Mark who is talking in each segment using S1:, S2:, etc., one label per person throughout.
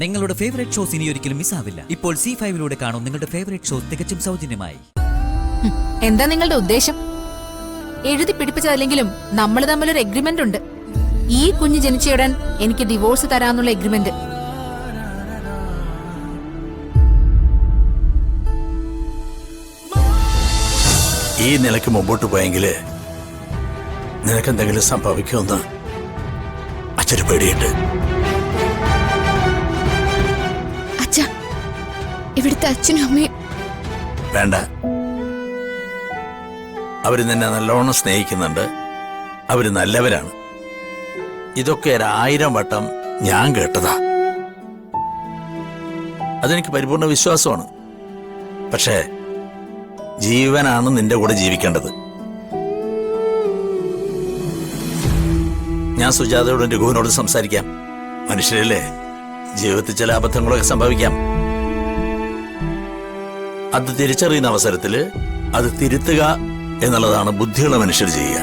S1: നിങ്ങളുടെ favourite shows ഇനി ഒരിക്കലും മിസ്സാവില്ല. ഇപ്പോൾ C5 കാണും നിങ്ങളുടെ ഫേവറേറ്റ് ഷോസ് തികച്ചും സൗജന്യമായി.
S2: എന്താ നിങ്ങളുടെ ഉദ്ദേശം? എഴുതി പിടിപ്പിച്ചതല്ലെങ്കിലും നമ്മൾ തമ്മിലൊരു എഗ്രിമെന്റ് ഉണ്ട്. ഈ കുഞ്ഞ് ജനിച്ചയുടൻ എനിക്ക് ഡിവോഴ്സ് തരാന്നുള്ള എഗ്രിമെന്റ്.
S3: ഈ നിലയ്ക്ക് മുമ്പോട്ട് പോയെങ്കിൽ നിനക്കെന്തെങ്കിലും സംഭവിക്കുമെന്ന് അച്ഛന് പേടിയുണ്ട്.
S4: അച്ഛാ, ഇവിടുത്തെ അച്ഛനും അമ്മയും
S3: വേണ്ട, അവര് നിന്നെ നല്ലോണം സ്നേഹിക്കുന്നുണ്ട്. അവര് നല്ലവരാണ്. ഇതൊക്കെ 1000 വട്ടം ഞാൻ കേട്ടതാ. അതെനിക്ക് പരിപൂർണ വിശ്വാസമാണ്. പക്ഷേ ജീവനാണ് നിന്റെ കൂടെ ജീവിക്കേണ്ടത്. ഞാൻ സുജാതയോടും രഘുവിനോട് സംസാരിക്കാം. മനുഷ്യരല്ലേ, ജീവിതത്തിൽ ചില അബദ്ധങ്ങളൊക്കെ സംഭവിക്കാം. അത് തിരിച്ചറിയുന്ന അവസരത്തിൽ അത് തിരുത്തുക എന്നുള്ളതാണ് ബുദ്ധിയുള്ള മനുഷ്യർ ചെയ്യുക.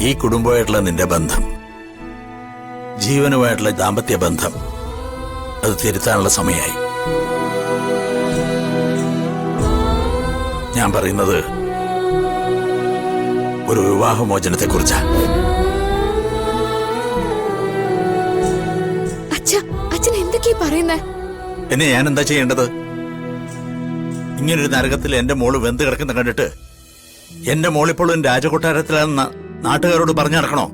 S3: ഈ കുടുംബമായിട്ടുള്ള നിന്റെ ബന്ധം, ജീവനുമായിട്ടുള്ള ദാമ്പത്യ ബന്ധം, അത് തിരുത്താനുള്ള സമയമായി. ഞാൻ പറയുന്നത് ഒരു വിവാഹമോചനത്തെ കുറിച്ചാ.
S4: അച്ഛൻ എന്തൊക്കെയാ പറയുന്നേ?
S3: എന്നെ ഞാൻ എന്താ ചെയ്യേണ്ടത്? ഇങ്ങനൊരു നരകത്തിൽ എന്റെ മോള് വെന്ത് കിടക്കുന്ന കണ്ടിട്ട് എന്റെ മോളിപ്പോഴും രാജകൊട്ടാരത്തിലാണെന്ന് നാട്ടുകാരോട് പറഞ്ഞു നടക്കണോ?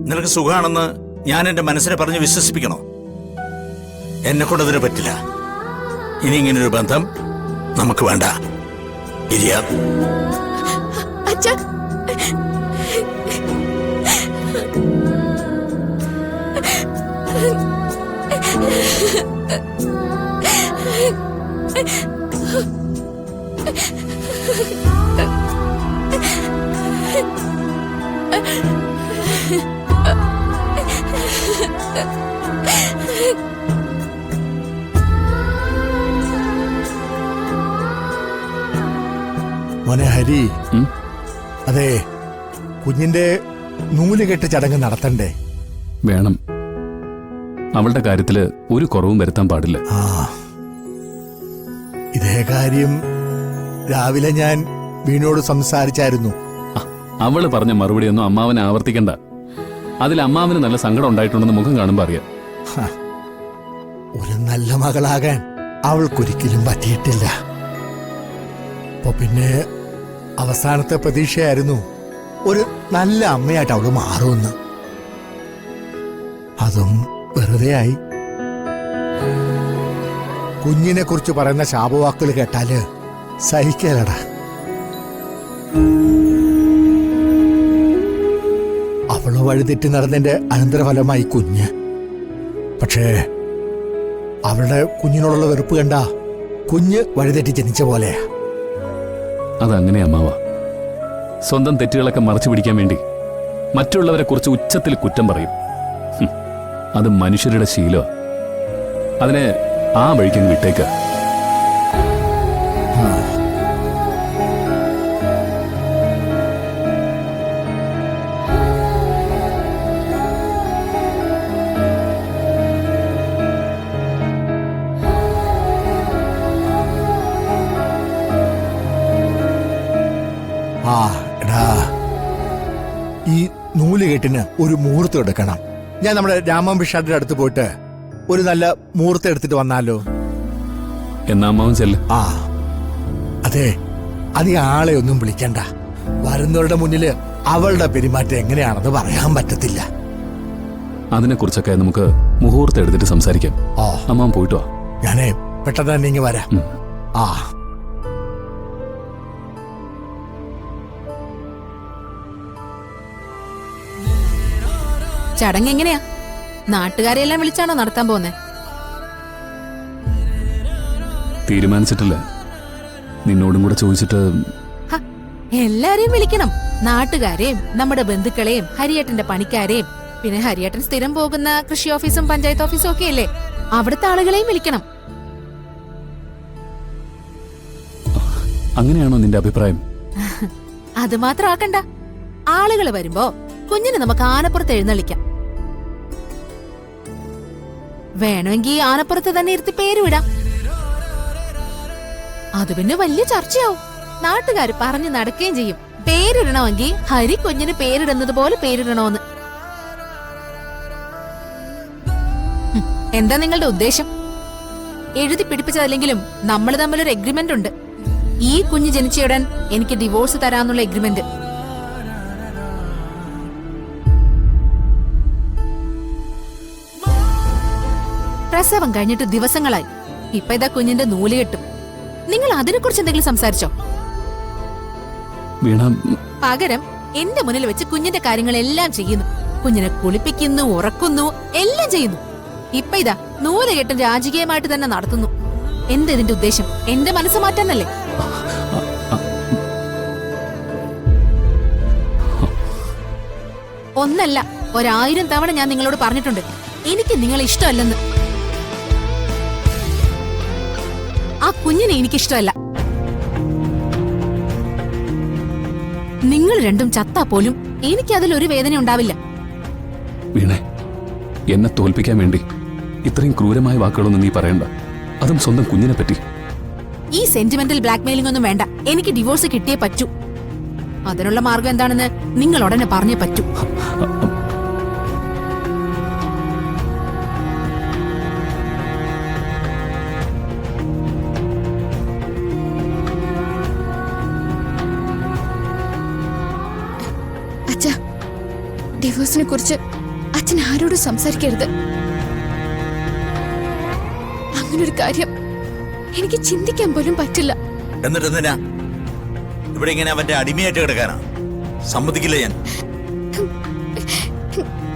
S3: നിനക്ക് സുഖമാണെന്ന് ഞാൻ എന്റെ മനസ്സിനെ പറഞ്ഞ് വിശ്വസിപ്പിക്കണോ? എന്നെ കൊണ്ടതിന് പറ്റില്ല. ഇനി ഇങ്ങനൊരു ബന്ധം നമുക്ക് വേണ്ട. ഇരിയാ
S4: അച്ഛാ,
S5: മോനെ ഹരി, അതെ, കുഞ്ഞിന്റെ നൂലുകെട്ട് ചടങ്ങ് നടത്തണ്ടേ?
S6: വേണം. അവളുടെ കാര്യത്തില് ഒരു കുറവും വരുത്താൻ പാടില്ല.
S5: ആ, ഇതേ കാര്യം രാവിലെ ഞാൻ വീണോട് സംസാരിച്ചായിരുന്നു.
S6: അവള് പറഞ്ഞ മറുപടിയൊന്നും അമ്മാവനെ ആവർത്തിക്കണ്ട. അതിൽ അമ്മാവന് നല്ല സങ്കടം ഉണ്ടായിട്ടുണ്ടെന്ന് മുഖം കാണുമ്പോ അറിയാം.
S5: ഒരു നല്ല മകളാകാൻ അവൾക്കൊരിക്കലും പറ്റിയിട്ടില്ല. അപ്പൊ പിന്നെ അവസാനത്തെ പ്രതീക്ഷയായിരുന്നു ഒരു നല്ല അമ്മയായിട്ട് അവള് മാറുമെന്ന്. അതും വെറുതെയായി. കുഞ്ഞിനെ കുറിച്ച് പറയുന്ന ശാപവാക്കുകൾ കേട്ടാല് സഹിക്കലടാ. അവള് വഴിതെറ്റി നടന്നതിന്റെ അനന്തരഫലമായി കുഞ്ഞ്. പക്ഷേ അവളുടെ കുഞ്ഞിനോടുള്ള വെറുപ്പ് കണ്ട കുഞ്ഞ് വഴിതെറ്റി ജനിച്ച പോലെയാ.
S6: അതങ്ങനെ അമ്മാവ. സ്വന്തം തെറ്റുകളൊക്കെ മറച്ചു പിടിക്കാൻ വേണ്ടി മറ്റുള്ളവരെ കുറിച്ച് ഉച്ചത്തിൽ കുറ്റം പറയും. അത് മനുഷ്യരുടെ ശീലോ. അതിനെ ആ വഴിക്കങ്ങ് വിട്ടേക്ക്.
S5: ആ എടാ, ഈ നൂലുകെട്ടിന് ഒരു മുഹൂർത്തം എടുക്കണം. ഞാൻ നമ്മുടെ രാമംപിഷാടിന്റെ അടുത്ത് പോയിട്ട് ഒരു നല്ല മുഹൂർത്തം എടുത്തിട്ട് വന്നാലോ?
S6: എന്നാ അമ്മാവൻ ചെല്ല്.
S5: ആ അതെ, അധികം ആളെ ഒന്നും വിളിക്കണ്ട. വരുന്നവരുടെ മുന്നില് അവളുടെ പെരുമാറ്റം എങ്ങനെയാണെന്ന് പറയാൻ പറ്റത്തില്ല.
S6: അതിനെക്കുറിച്ചൊക്കെ നമുക്ക് മുഹൂർത്തം എടുത്തിട്ട് സംസാരിക്കാം. അമ്മാവൻ പോയിട്ട് വാ.
S5: ഞാനേ പെട്ടെന്ന് തന്നെ ഇങ്ങ് വരാം. ആ
S2: ചടങ്ങ് എങ്ങനെയാ? നാട്ടുകാരെയെല്ലാം വിളിച്ചാണോ നടത്താൻ പോന്നെ?
S6: തീരുമാനിച്ചിട്ടില്ല. നിന്നോടും കൂടെ ചോദിച്ചിട്ട്.
S2: എല്ലാരെയും വിളിക്കണം. നാട്ടുകാരെയും നമ്മുടെ ബന്ധുക്കളെയും ഹരിയേട്ടന്റെ പണിക്കാരെയും പിന്നെ ഹരിയേട്ടൻ സ്ഥിരം പോകുന്ന കൃഷി ഓഫീസും പഞ്ചായത്ത് ഓഫീസും ഒക്കെ അല്ലേ, അവിടുത്തെ ആളുകളെയും വിളിക്കണം.
S6: അങ്ങനെയാണോ നിന്റെ അഭിപ്രായം?
S2: അത് മാത്രം ആക്കണ്ട. ആളുകൾ വരുമ്പോ കുഞ്ഞിനെ നമുക്ക് ആനപ്പുറത്ത് എഴുന്നള്ളിക്കാം. വേണമെങ്കിൽ ആനപ്പുറത്ത് തന്നെ ഇരുത്തി പേര് വിടാം. അത് പിന്നെ വലിയ ചർച്ചയാവും. നാട്ടുകാര് പറഞ്ഞു നടക്കുകയും ചെയ്യും. പേരിടണമെങ്കിൽ ഹരി കുഞ്ഞിന് പേരിടുന്നത് പോലെ പേരിടണോന്ന്. എന്താ നിങ്ങളുടെ ഉദ്ദേശം? എഴുതി പിടിപ്പിച്ചതല്ലെങ്കിലും നമ്മൾ തമ്മിലൊരു എഗ്രിമെന്റ് ഉണ്ട്. ഈ കുഞ്ഞ് ജനിച്ചയുടൻ എനിക്ക് ഡിവോഴ്സ് തരാന്നുള്ള എഗ്രിമെന്റ്. പ്രസവം കഴിഞ്ഞിട്ട് ദിവസങ്ങളായി. ഇപ്പൊ ഇതാ കുഞ്ഞിന്റെ നൂല് കെട്ടും. നിങ്ങൾ അതിനെക്കുറിച്ച് എന്തെങ്കിലും സംസാരിച്ചോ?
S6: വീണ,
S2: പകരം എന്റെ മുന്നിൽ വെച്ച് കുഞ്ഞിന്റെ കാര്യങ്ങളെല്ലാം ചെയ്യുന്നു. കുഞ്ഞിനെ കുളിപ്പിക്കുന്നു, ഉറക്കുന്നു, എല്ലാം ചെയ്യുന്നു. ഇപ്പൊ ഇതാ നൂല് കെട്ടും രാജകീയമായിട്ട് തന്നെ നടത്തുന്നു. എന്ത് ഇതിന്റെ ഉദ്ദേശം? എന്റെ മനസ്സ് മാറ്റാനല്ലേ? ഒന്നല്ല 1000 തവണ ഞാൻ നിങ്ങളോട് പറഞ്ഞിട്ടുണ്ട്, എനിക്ക് നിങ്ങളെ ഇഷ്ടമല്ലെന്ന്. ആ കുഞ്ഞിനെ എനിക്കിഷ്ടമല്ല. നിങ്ങൾ രണ്ടും ചത്താ പോലും എനിക്ക് അതിലൊരു വേദന ഉണ്ടാവില്ല.
S6: വീണേ, എന്നെ തോൽപ്പിക്കാൻ വേണ്ടി ഇത്രയും ക്രൂരമായ വാക്കുകളൊന്നും നീ പറയണ്ട. അതും സ്വന്തം കുഞ്ഞിനെ പറ്റി.
S2: ഈ സെന്റിമെന്റൽ ബ്ലാക്ക്മെയിലിംഗ് ഒന്നും വേണ്ട. എനിക്ക് ഡിവോഴ്സ് കിട്ടിയേ പറ്റൂ. അതിനുള്ള മാർഗം എന്താണെന്ന് നിങ്ങൾ ഉടനെ പറഞ്ഞേ പറ്റൂ.
S4: അച്ഛാ, ഡിവോഴ്സിനെ കുറിച്ച് അച്ഛൻ ആരോടും സംസാരിക്കരുത്. അങ്ങനൊരു കാര്യം എനിക്ക് ചിന്തിക്കാൻ പോലും പറ്റില്ല.
S3: എന്നിട്ട് എന്തിനാ ഇവിടെ ഇങ്ങനെ അവന്റെ അടിമയായിട്ട് കിടക്കാനാ? സമ്മതിക്കില്ല ഞാൻ.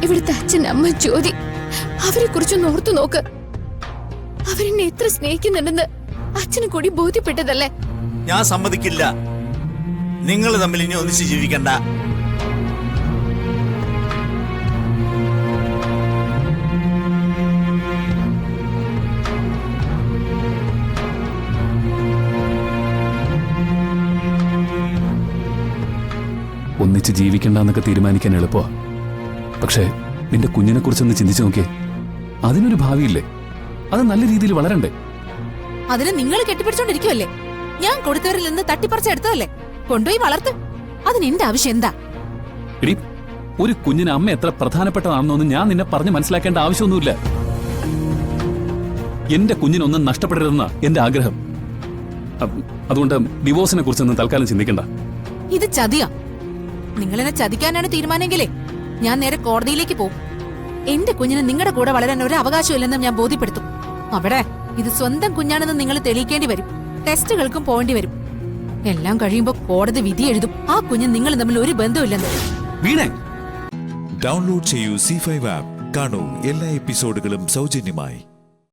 S4: ഇവിടുത്തെ അച്ഛൻ, അമ്മ, ജ്യോതി, അവരെ കുറിച്ചൊന്ന് ഓർത്തു നോക്ക്. അവരെന്നെ എത്ര സ്നേഹിക്കുന്നുണ്ടെന്ന് അച്ഛന് കൂടി ബോധ്യപ്പെട്ടതല്ലേ?
S3: ഞാൻ സമ്മതിക്കില്ല. നിങ്ങൾ തമ്മിൽ ഇനി ഒന്നിച്ച് ജീവിക്കണ്ട.
S6: ഒന്നിച്ച് ജീവിക്കണ്ടെന്നൊക്കെ തീരുമാനിക്കാൻ എളുപ്പമാ. പക്ഷേ നിന്റെ കുഞ്ഞിനെ കുറിച്ചൊന്ന് ചിന്തിച്ചു നോക്കിയേ. അതിനൊരു ഭാവിയില്ലേ? അത് നല്ല രീതിയിൽ വളരണ്ടേ?
S2: അതിന് നിങ്ങൾ കെട്ടിപ്പിടിച്ചോണ്ടിരിക്കുവല്ലേ? ഞാൻ കൊടുത്തവരിൽ നിന്ന് തട്ടിപ്പറിച്ചെടുത്തതല്ലേ? കൊണ്ടുപോയി വളർത്ത്. അതിന് എന്റെ ആവശ്യം എന്താ?
S6: എടി, ഒരു കുഞ്ഞിന് അമ്മ എത്ര പ്രധാനപ്പെട്ടതാണെന്നൊന്നും ഞാൻ നിന്നെ പറഞ്ഞ് മനസ്സിലാക്കേണ്ട ആവശ്യമൊന്നുമില്ല. എന്റെ കുഞ്ഞിനൊന്നും നഷ്ടപ്പെടരുതെന്ന എന്റെ ആഗ്രഹം. അതുകൊണ്ട് ഡിവോഴ്സിനെ കുറിച്ചൊന്നും തൽക്കാലം ചിന്തിക്കണ്ട.
S2: ഇത് ചതിയാ. നിങ്ങളെന്നെ ചതിക്കാനാണ് തീരുമാനമെങ്കിലേ ഞാൻ നേരെ കോടതിയിലേക്ക് പോകും. എന്റെ കുഞ്ഞിന് നിങ്ങളുടെ കൂടെ വളരാൻ ഒരു അവകാശമില്ലെന്ന് ഞാൻ ബോധ്യപ്പെടുത്തും. അവിടെ ഇത് സ്വന്തം കുഞ്ഞാണെന്ന് നിങ്ങൾ തെളിയിക്കേണ്ടി വരും. ടെസ്റ്റുകൾക്കും പോകേണ്ടി വരും. എല്ലാം കഴിയുമ്പോ കോടതി വിധി എഴുതും ആ കുഞ്ഞ് നിങ്ങൾ തമ്മിൽ ഒരു ബന്ധമില്ലെന്ന്.
S6: വീണേ,
S7: ഡൗൺലോഡ് ചെയ്യൂ C5 ആപ്പ്. കാണൂ എല്ലാ എപ്പിസോഡുകളും സൗജന്യമായി.